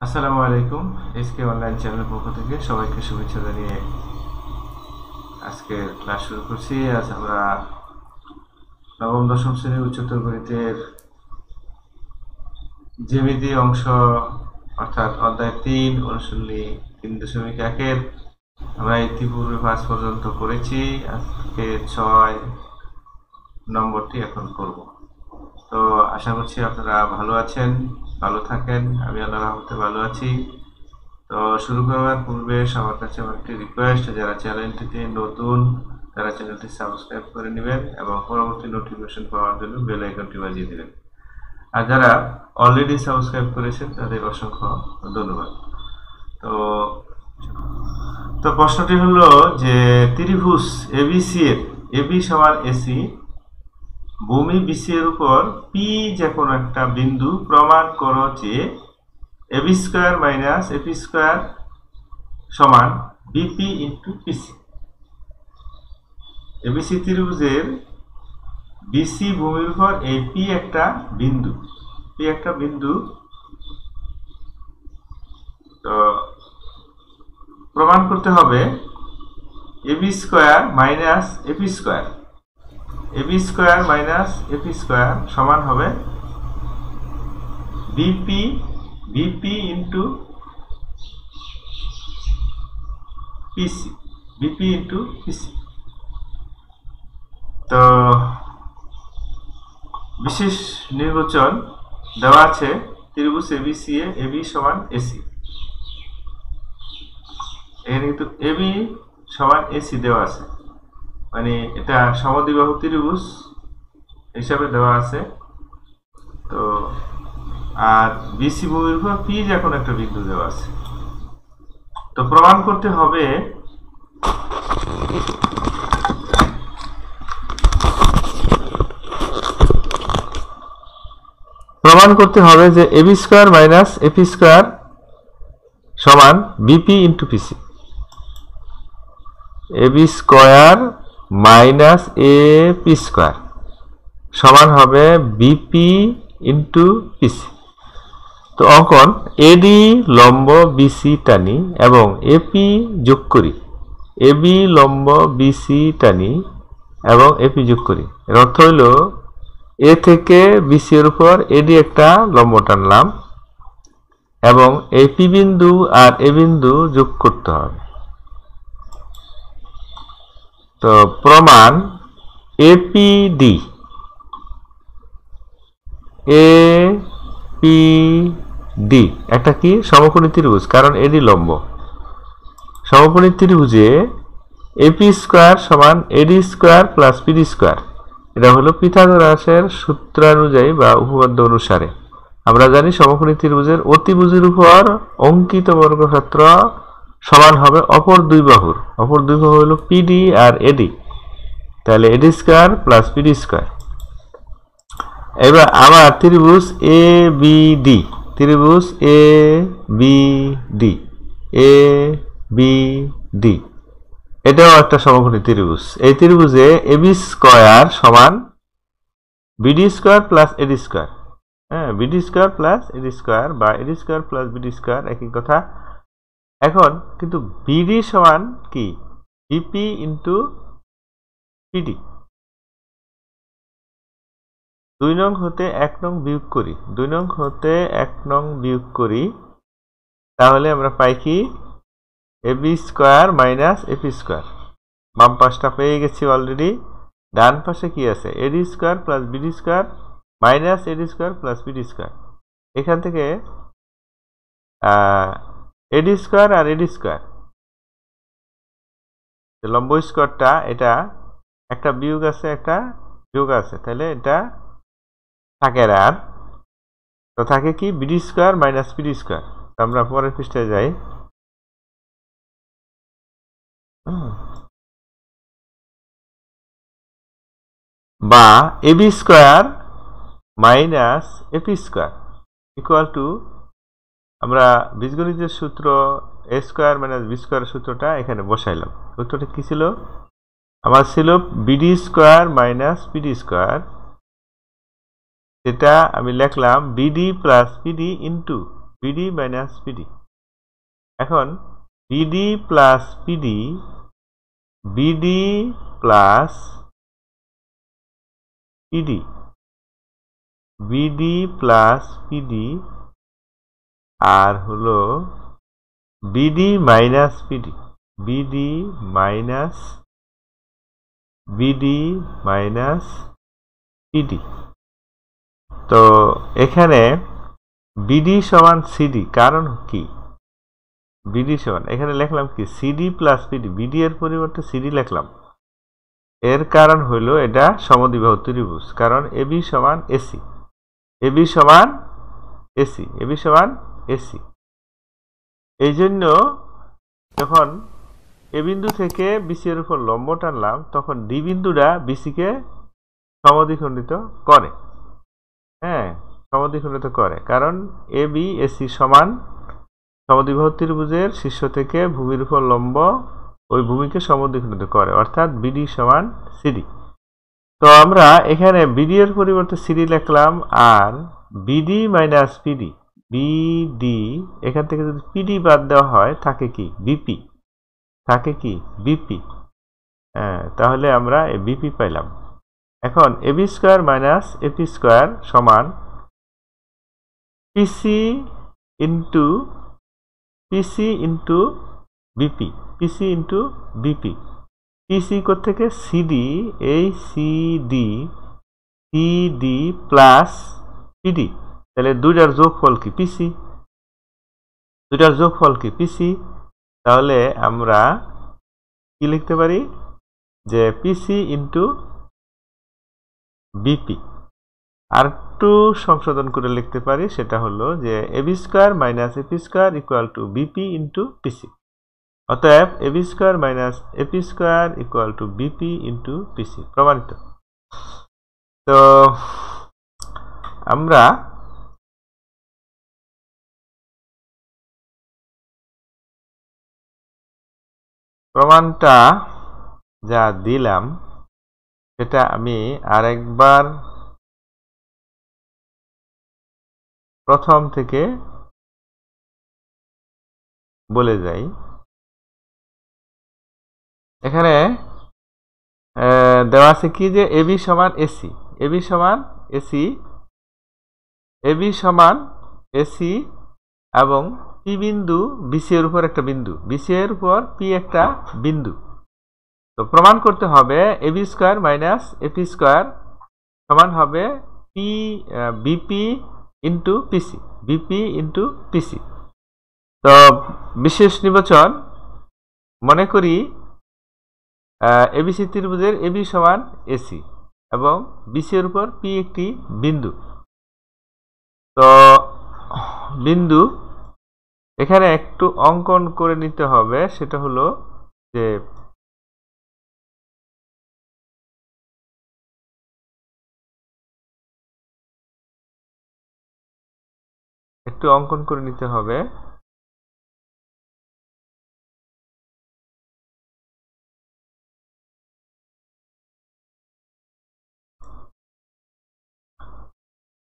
আসসালামু আলাইকুম। SK online চ্যানেলের পক্ষ থেকে সবাইকে শুভেচ্ছা জানিয়ে আজকে ক্লাস শুরু করছি। আজ আমরা নবম দশম শ্রেণীর উচ্চতর গণিতের জ্যামিতি অংশ অর্থাৎ অধ্যায় ৩ অনুশীলনী ৩.১-এর আমরা ইতিপূর্বে ৫ পর্যন্ত করেছি। আজকে ৬ নম্বরটি এখন করব। তো আশা করছি আপনারা ভালো আছেন, ভালো থাকেন। আমি আল্লাহর রহমতে ভালো আছি। তো শুরু করার পূর্বে সবার কাছে আমার একটি রিকোয়েস্ট, যারা চ্যানেলটিতে নতুন তারা চ্যানেলটি সাবস্ক্রাইব করে নেবেন এবং পরবর্তী নোটিফিকেশন পাওয়ার জন্য বেল আইকনটি বাজিয়ে দেবেন। আর যারা অলরেডি সাবস্ক্রাইব করেছেন তাদের অসংখ্য ধন্যবাদ। তো তো প্রশ্নটি হলো যে ত্রিভুজ এবিসি এর এবি সমান এসি, ভূমি বিসি এর উপর পি যে কোনো একটা বিন্দু প্রমাণ করো যে AB square minus AP square সমান বিপি ইন্টু পিসি। এবিসি ত্রিভুজের বিসি ভূমির উপর এই পি একটা বিন্দু, তো প্রমাণ করতে হবে AB square minus AP square, AB square minus AP square সমান হবে বিপি ইন্টু পিসি। তো বিশেষ নির্বাচন দেওয়া আছে ত্রিভুজ এবিসি এ এবি সমান এসি। এখানে কিন্তু এবি সমান এসি দেওয়া আছে, মানে এটা সমদ্বিবাহু ত্রিভুজ হিসাবে দেওয়া আছে। তো আর বিসি ভূমির উপর পি যে কোনো একটা বিন্দু দেওয়া আছে। তো প্রমাণ করতে হবে যে AB square minus AP square সমান BP into PC. AB square minus AP square সমান হবে বিপি ইন্টু পিসি। তো অঙ্কন এডি লম্ব বিসি টানি এবং এপি যোগ করি, এবি লম্ব বিসি টানি এবং এপি যোগ করি। এর অর্থ হইল এ থেকে বিসি এর উপর এডি একটা লম্ব টানলাম এবং এপি বিন্দু আর এ বিন্দু যোগ করতে হবে। তো প্রমাণ এপিডি, এপিডি একটা কি সমকোণী ত্রিভুজ, কারণ এডি লম্ব। সমকোণী ত্রিভুজে এপি স্কয়ার সমান এডি স্কয়ার প্লাস পিডি স্কয়ার, এটা হলো পিথাগোরাসের সূত্রানুযায়ী বা উপপাদ্য অনুসারে। আমরা জানি সমকোণী ত্রিভুজের অতিভুজের উপর অঙ্কিত বর্গক্ষেত্র সমান হবে অপর দুই বাহুর। অপর দুই বাহু হলো পিডি আর এডি, তাহলে এডি স্কয়ার প্লাস পিডি স্কয়ার। এবার আমার ত্রিভুজ এ বিডি, ত্রিভুজ এ বিডি এটাও একটা সমকোণী ত্রিভুজ। এই ত্রিভুজে এবি স্কয়ার সমান বিডি স্কয়ার প্লাস এডি স্কয়ার, হ্যাঁ বিডি স্কয়ার প্লাস এডি স্কয়ার বা এডি স্কয়ার প্লাস বিডি স্কয়ার একই কথা। এখন কিন্তু বিডি সমান কি বিপি ইন্টু পিডি। ২ নং হতে ১ নং বিয়োগ করি, ২ নং হতে ১ নং বিয়োগ করি, তাহলে আমরা পাই কি AB square minus AP square. বাম পাশটা পেয়ে গেছি অলরেডি। ডান পাশে কি আছে AD square plus BD square minus AD square plus BD square. এখান থেকে এডি স্কয়ার আর এডি স্কয়ার লম্ব স্কয়ারটা, এটা একটা বিয়োগ আছে একটা যোগ আছে, তাহলে এটা থাকে আর তো থাকে কি BD square minus PD square. আমরা পরের পৃষ্ঠায় যাই। বা AB square minus AP square equal to, আমরা বীজগণিতের সূত্র A square minus B square সূত্রটা এখানে বসাইলাম। সূত্রটা কি ছিল? আমার ছিল BD square minus PD square, যেটা আমি লিখলাম BD plus PD into BD minus PD. এখন BD plus PD, BD plus PD, BD plus PD, আর হলো BD minus PD, BD minus BD minus PD. তো এখানে বিডি সমান সিডি, কারণ কি বিডি সমান, এখানে লিখলাম কি সিডি প্লাস পিডি, বিডি এর পরিবর্তে সিডি লিখলাম। এর কারণ হইল এটা সমদ্বিবাহু ত্রিভুজ, কারণ এবি সমান এসি, এবি সমান এসি, এবি সমান এসি। এই জন্য যখন এ বিন্দু থেকে বিসি এর উপর লম্ব টানলাম তখন ডি বিন্দুটা বিসিকে সমদ্বিখণ্ডিত করে, হ্যাঁ সমদ্বিখণ্ডিত করে, কারণ এ বি এসি সমান সমদ্বিবাহু ত্রিভুজের শীর্ষ থেকে ভূমির উপর লম্ব ওই ভূমিকে সমদ্বিখণ্ডিত করে, অর্থাৎ বিডি সমান সিডি। তো আমরা এখানে বিডি এর পরিবর্তে সিডি লিখলাম, আর বিডি মাইনাস পিডি, বিডি এখান থেকে যদি পিডি বাদ দেওয়া হয় থাকে কি বিপি, থাকে কি বিপি, তাহলে আমরা বিপি পাইলাম। এখন AB square minus AP square সমান PC into BP, PC into BP. PC থেকে সিডি, এই সিডি, সিডি প্লাস পিডি, তাহলে দুইটার যোগফল কি পিসি, দুইটার যোগফল কি পিসি। তাহলে আমরা কি লিখতে পারি যে পিসি ইন্টু বিপি। আর একটু সংশোধন করে লিখতে পারি, সেটা হলো যে AB square minus AP square equal to BP into PC. অতএব AB square minus AP square equal to BP into PC, প্রমাণিত। তো আমরা প্রমাণটা যা দিলাম সেটা আমি আরেকবার প্রথম থেকে বলে যাই। এখানে দেওয়া আছে কি যে এবি সমান এসি, এবি সমান এসি, এবি সমান এসি এবং পি বিন্দু বিসি এর উপর একটা বিন্দু, বিসি এর উপর পি একটা বিন্দু। তো প্রমাণ করতে হবে AB square minus AP square সমান হবে P BP into PC, BP into PC. তো বিশেষ নির্বাচন মনে করি এবিসি ত্রিভুজের এবি সমান এসি এবং বিসি এর উপর পি একটি বিন্দু। তো বিন্দু এখানে একটু অঙ্কন করে নিতে হবে, সেটা হলো যে একটু অঙ্কন করে নিতে হবে।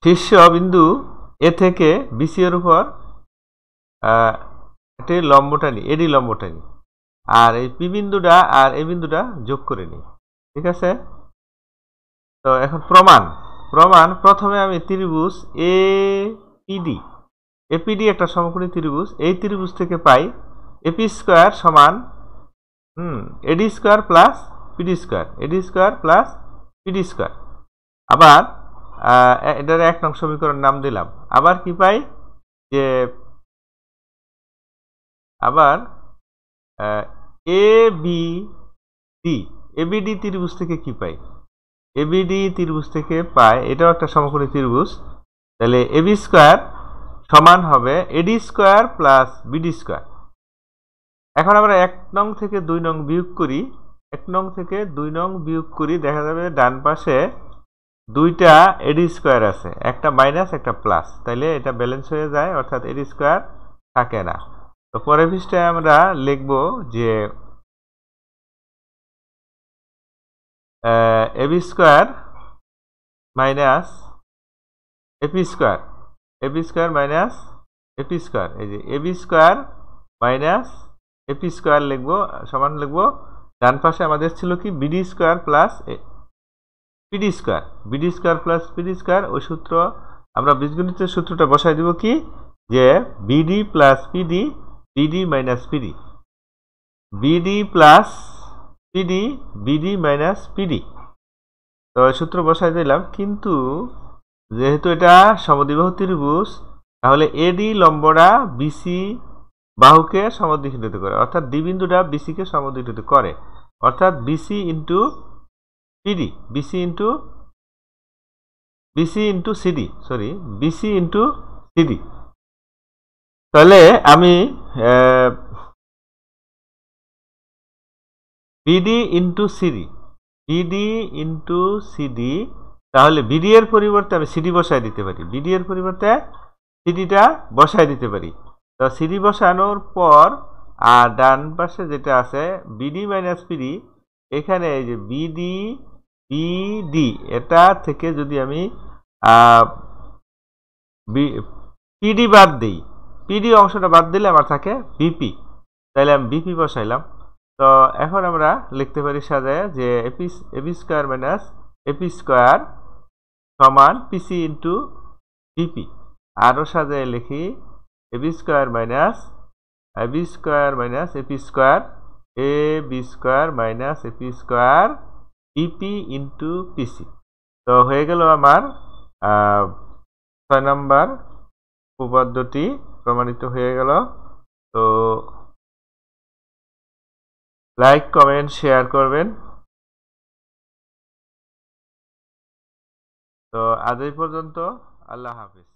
শীর্ষ বিন্দু এ থেকে বিসি এর উপর একটি লম্ব টানি, এডি লম্ব টানি, আর এই পি বিন্দুটা আর এই বিন্দুটা যোগ করে নিই, ঠিক আছে। তো এখন প্রমাণ, প্রথমে আমি ত্রিভুজ এপিডি, এপিডি একটা সমকোণী ত্রিভুজ, এই ত্রিভুজ থেকে পাই এপি স্কয়ার সমান এডি স্কয়ার প্লাস পিডি স্কয়ার, এডি স্কয়ার প্লাস পিডি স্কয়ার। আবার এটার 1 নং সমীকরণ নাম দিলাম। আবার কি পাই যে আবার এবিডি ত্রিভুজ থেকে কি পাই, এবিডি ত্রিভুজ থেকে পাই এটাও একটা সমকোণী ত্রিভুজ, তাহলে এবি স্কয়ার সমান হবে এডি স্কয়ার প্লাস বিডি স্কয়ার। এখন আমরা 1 নং থেকে 2 নং বিয়োগ করি, 1 নং থেকে 2 নং বিয়োগ করি, দেখা যাবে ডান পাশে দুইটা এডি স্কয়ার আছে, একটা মাইনাস একটা প্লাস, তাইলে এটা ব্যালেন্স হয়ে যায়, অর্থাৎ এডি স্কয়ার থাকে না। তো পরের পৃষ্ঠায় আমরা লিখব যে AB square minus AP square, AB square minus AP square, এই যে AB square minus AP square লিখবো, সমান লিখবো ডান পাশে আমাদের ছিল কি BD square plus PD square, BD square plus PD square. ওই সূত্র আমরা বীজগণিতের সূত্রটা বসাই দিব কি, যে BD plus PD, BD minus PD, BD plus PD, BD minus PD. তো সূত্র বসাই দিলাম, কিন্তু যেহেতু এটা সমদ্বিবাহু ত্রিভুজ, তাহলে এডি লম্বটা বিসি বাহুকে সমদ্বিখণ্ডিত করে, অর্থাৎ ডি বিন্দুটা বিসি কে সমদ্বিখণ্ডিত করে, অর্থাৎ BC into PD, BC into CD, sorry BC into CD. তাহলে আমি BD into CD, BD into CD, তাহলে বিডি এর পরিবর্তে আমি সিডি বসায় দিতে পারি, বিডি এর পরিবর্তে সিডিটা বসায় দিতে পারি। তো সিডি বসানোর পর আর ডান পাশে যেটা আছে বিডি মাইনাস পিডি, এখানে এই যে বিডি বিডি এটা থেকে যদি আমি পিডি বাদ দিই, পিডি অংশটা বাদ দিলে আমার থাকে বিপি, তাহলে আমি বিপি বসাইলাম। তো এখন আমরা লিখতে পারি সাজায় যে AB square minus AP square সমান পিসি ইন্টু বিপি। আরও সাজায় লিখি AB square minus AB square minus AP square, A B square minus AP square PP into PC. তো হয়ে গেল আমার 6 নম্বর উপপাদ্যটি প্রমাণিত হয়ে গেল। তো লাইক কমেন্ট শেয়ার করবেন। তো আজ এই পর্যন্ত, আল্লাহ হাফিজ।